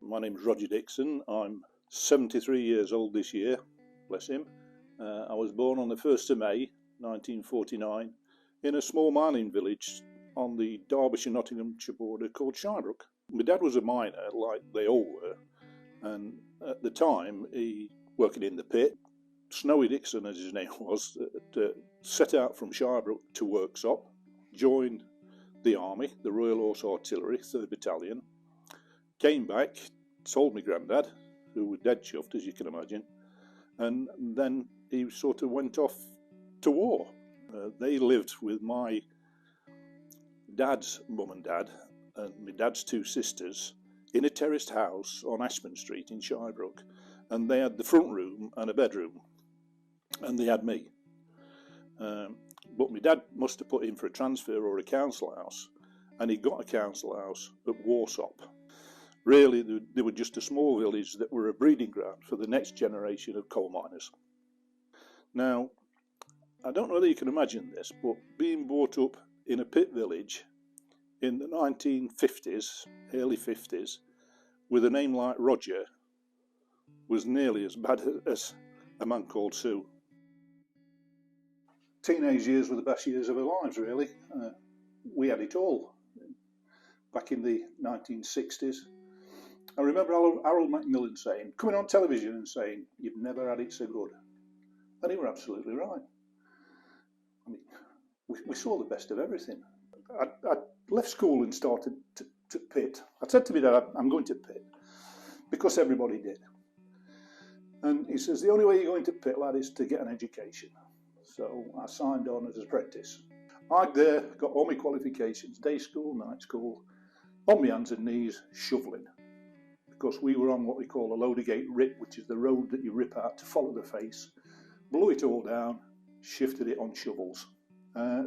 My name is Roger Dixon. I'm 73 years old this year, bless him. I was born on the 1st of May 1949 in a small mining village on the Derbyshire-Nottinghamshire border called Shirebrook. My dad was a miner, like they all were, and at the time he working in the pit. Snowy Dixon, as his name was, set out from Shirebrook to Worksop, joined the army, the Royal Horse Artillery, 3rd Battalion, came back, told my granddad, who was dead chuffed, as you can imagine, and then he sort of went off to war. They lived with my dad's mum and dad and my dad's two sisters in a terraced house on Ashman Street in Shirebrook, and they had the front room and a bedroom, and they had me. But my dad must have put in for a transfer or a council house, and he got a council house at Warsop. Really, they were just a small village that were a breeding ground for the next generation of coal miners. Now, I don't know whether you can imagine this, but being brought up in a pit village in the 1950s, early 50s, with a name like Roger, was nearly as bad as a man called Sue. Teenage years were the best years of our lives, really. We had it all. Back in the 1960s, I remember Harold Macmillan saying, coming on television and saying, "You've never had it so good." And he was absolutely right. I mean, we saw the best of everything. I left school and started to pit. I said to my dad, "I'm going to pit," because everybody did. And he says, "The only way you're going to pit, lad, is to get an education." So I signed on as an apprentice. I there got all my qualifications, day school, night school, on my hands and knees, shoveling. Because we were on what we call a loader gate rip, which is the road that you rip out to follow the face. Blew it all down, shifted it on shovels.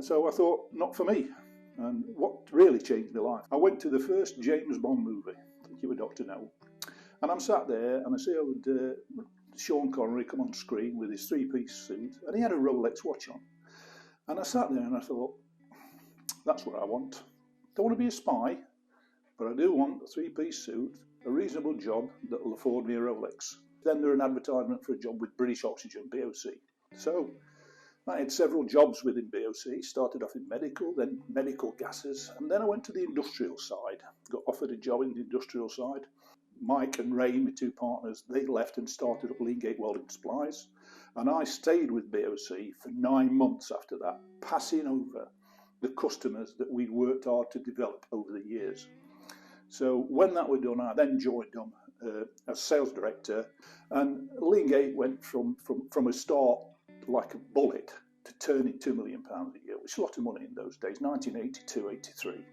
So I thought, not for me. And what really changed my life, I went to the first James Bond movie, I think you were Dr. No. And I'm sat there and I see Sean Connery come on screen with his three-piece suit, and he had a Rolex watch on. And I sat there and I thought, that's what I want. Don't want to be a spy, but I do want a three-piece suit, a reasonable job that will afford me a Rolex. Then there was an advertisement for a job with British Oxygen, BOC. So I had several jobs within BOC, started off in medical, then medical gases, and then I went to the industrial side, got offered a job in the industrial side. Mike and Ray, my two partners, they left and started up Leangate Welding Supplies, and I stayed with BOC for 9 months after that, passing over the customers that we'd worked hard to develop over the years. So when that was done, I then joined them as sales director, and Leangate went from a start like a bullet to turning £2 million a year, which is a lot of money in those days, 1982-83.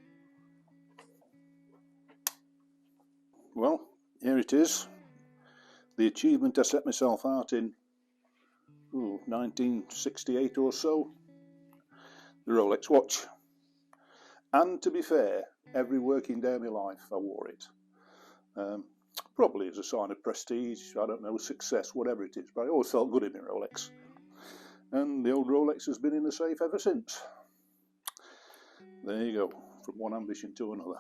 Well, here it is, the achievement I set myself out in 1968 or so, the Rolex watch. And to be fair, every working day of my life I wore it. Probably as a sign of prestige, I don't know, success, whatever it is, but I always felt good in my Rolex. And the old Rolex has been in the safe ever since. There you go, from one ambition to another.